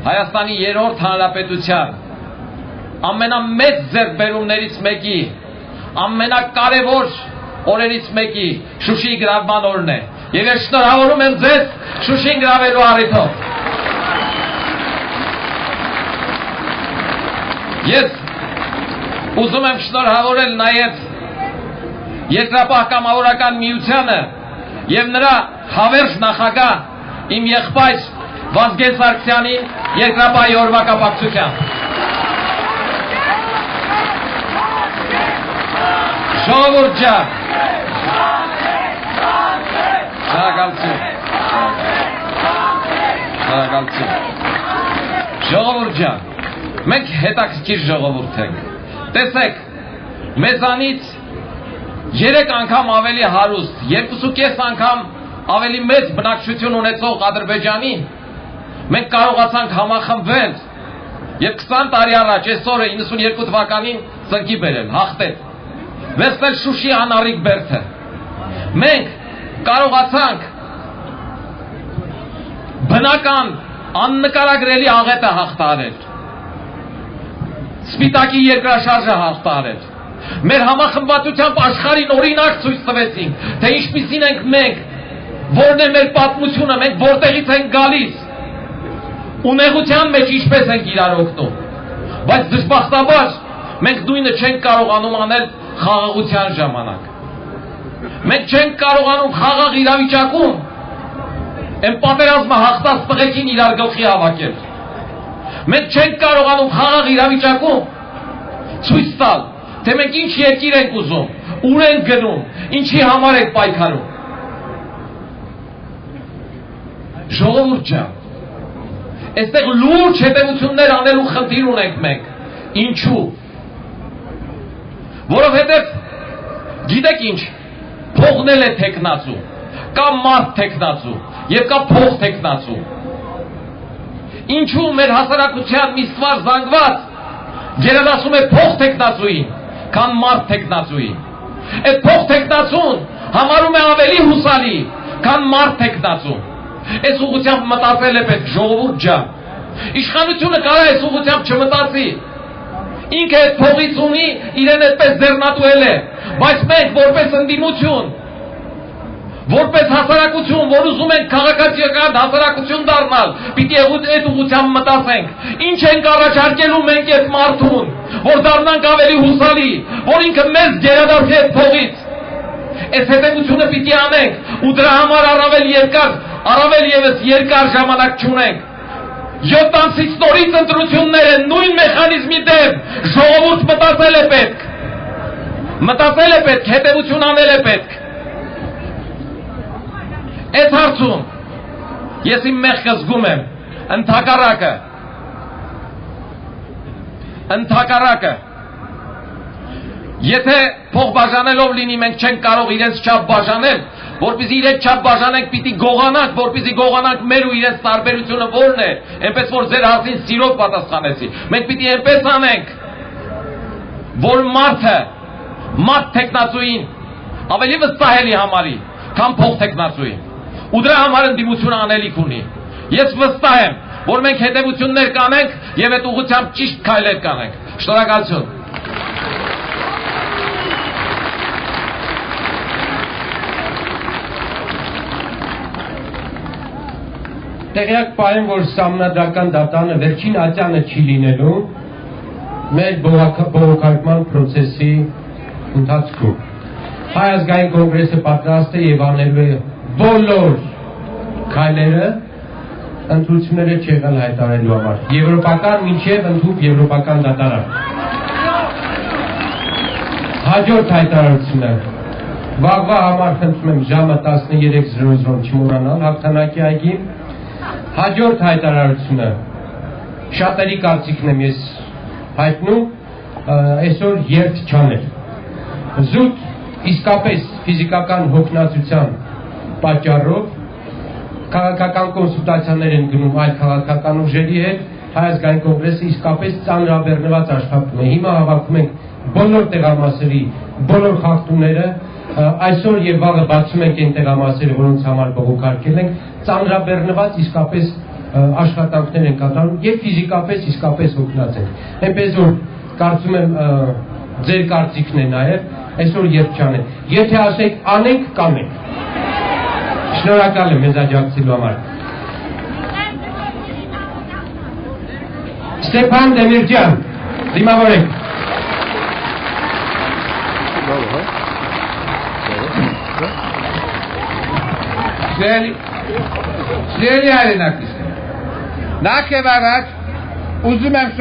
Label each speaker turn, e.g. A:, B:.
A: Հայաստանի երրորդ հանրապետության ամենամեծ ձեռքբերումներից մեկի, ամենակարևոր օրերից մեկի Շուշիի գրավման օրն է։ Եվ ես շնորհավորում եմ ձեզ Շուշին գրավելու առիթով։ Ես ուզում եմ շնորհավորել նաև Երկրապահ կամավորական միությանը եւ նրա հավերժ նախագահ իմ եղբայր Վազգեն Սարգսյանին Երկրապահի օրվա կապակցությամբ։ Ժողովուրդ ջան, ժողովուրդ ջան, մենք հետաքրքիր ժողովուրդ ենք։ Տեսեք, մեզանից 3 անգամ ավելի հարուստ, 2.5 անգամ ավելի մեծ բնակչություն ունեցող Ադրբեջանին մենք կարողացանք համախմբվել եւ 20 տարի առաջ, այսօր 92 թվականին ծնկի բերել, հաղթել, վերցնել Շուշի անառիկ բերդը։ Մենք կարողացանք բնական աննկարագրելի աղետը հաղթահարել, Սպիտակի երկրաշարժը հաղթահարել։ Մեր համախմբվածությամբ աշխարհին օրինակ ցույց տվեցինք, թե ինչպիսին ենք մենք, որն է մեր պատմությունը, մենք որտեղից ենք գալիս, ունեղության մեջ ինչպես ենք իրար օգնում։ Բայց դժբախտաբար մենք նույնը չենք կարողանում անել խաղաղության ժամանակ։ Մենք չենք կարողանում խաղաղ իրավիճակում այն պատերազմը հաղթած տղեկին իրար գլխի հավաքել։ Մենք չենք կարողանում խաղաղ իրավիճակում ցույց տալ, թե մենք ինչ երկիր ենք ուզում, ուր ենք գնում, ինչի համար ենք պայքարում։ Ժողովուրդ ջան, այստեղ լուրջ հետևություններ անելու խնդիր ունենք մենք։ Ինչու՞։ Որովհետև գիտեք ինչ, փողնել է թեկնածու, կա մարդ թեկնածու եւ կա փող թեկնածու։ Ինչու մեր հասարակության մի ստվար զանգված գերադասում է փող թեկնածուին, քան մարդ թեկնածուին։ Այդ փող թեկնածուն համարում է ավելի հուսալի, քան մարդ թեկնածուն։ Այս ուղղությամբ մտածել է պետք, ժողովուրդ ջան։ Իշխանությունը կարա այս ուղղությամբ չմտածի։ Ինքը այդ փողից ունի, իրեն այդպես ձեռնատուել է, բայց մենք որպես ընդդիմություն, որպես հասարակություն, որ ուզում ենք քաղաքացիական հասարակություն դառնալ, պիտի այդ ուղղությամբ մտածենք։ Ինչ ենք առաջարկելու մենք այդ մարդուն, որ դառնանք ավելի հուսալի, որ ինքը մեզ գերադասի այդ փողից։ Այս հետևությունը պիտի անենք ու դրա համար առավել ևս երկար ժամանակ չունենք։ 7 ամսից նորից ընտրություններ են նույն մեխանիզմի դեմ, ժողովուրդ մտածել է պետք։ Մտածել է պետք, հետևություն անել է պետք։ Այս հարցում ես իմ մեղքը զգում եմ, ընդհակառակը, եթե փող բաժանելով լինի մենք չենք կարող իրենց չափ բաժանել, որպեսզի իրենց չափ բաժանենք պիտի գողանանք, որպեսզի գողանանք մեր ու իրենց տարբերությունը որն է, այնպես որ ձեր հարցին սիրով պատասխանեցի։ Մենք պիտի այնպես անենք, որ մարդ թեկնածուին ավելի վստահելի համարի, քան փող թեկնածուին։ Ու դրա համար ընդդիմությունը անելիք ունի։ Ես վստահ եմ, որ մենք հետևություններ կանենք եւ այդ ուղղությամբ ճիշտ քայլեր կանենք։ Շնորհակալություն։
B: Տեղյակ պահեմ, որ Սահմանադրական դատարանը վերջին ատյանը չի լինելու մեր բողոքարկման պրոցեսի ընթացքում։ Հայ ազգային կոնգրեսը պատրաստ է եւ անելու է բոլոր քայլերը ընտրությունները չեղալ հայտարարելու համար։ Եվրոպական մինչև ընդհանուր եվրոպական դատարան։ Հաջորդ հայտարարությունը վաղվա համար խնդրում եմ ժամը 13:00 չմոռանալ հաղթանակի այգին։ Հաջորդ հայտարարությունը շատերի կարծիքն եմ ես հայտնում այսօր երթ չանել։ Զուտ իսկապես ֆիզիկական հոգնածության պատճառով քաղաքական կոնսուլտացիաներ են գնում այլ քաղաքական ուժերի հետ, Հայ ազգային կոնգրեսը իսկապես ծանրաբեռնված աշխատում է։ Հիմա հավաքում ենք բոլոր տեղամասերի բոլոր խախտումները, այսօր եւ վաղը բացում ենք այն տեղամասերը, որոնց համար բողոքարկել ենք, ծանրաբեռնված իսկապես աշխատանքներ են կատարում եւ ֆիզիկապես իսկապես հոգնած են։ Այնպես որ կարծում եմ ձեր կարծիքն է նաեւ այսօր երբ չանեն։ Եթե ասեք անենք կանենք։ Շնորհակալ եմ մեզ աջակցելու համար։ Ստեփան Դեմիրճյան, դիմավորեք։
C: Սիրելի հայրենակիցներ, նախ եւ առաջ ուզում եմ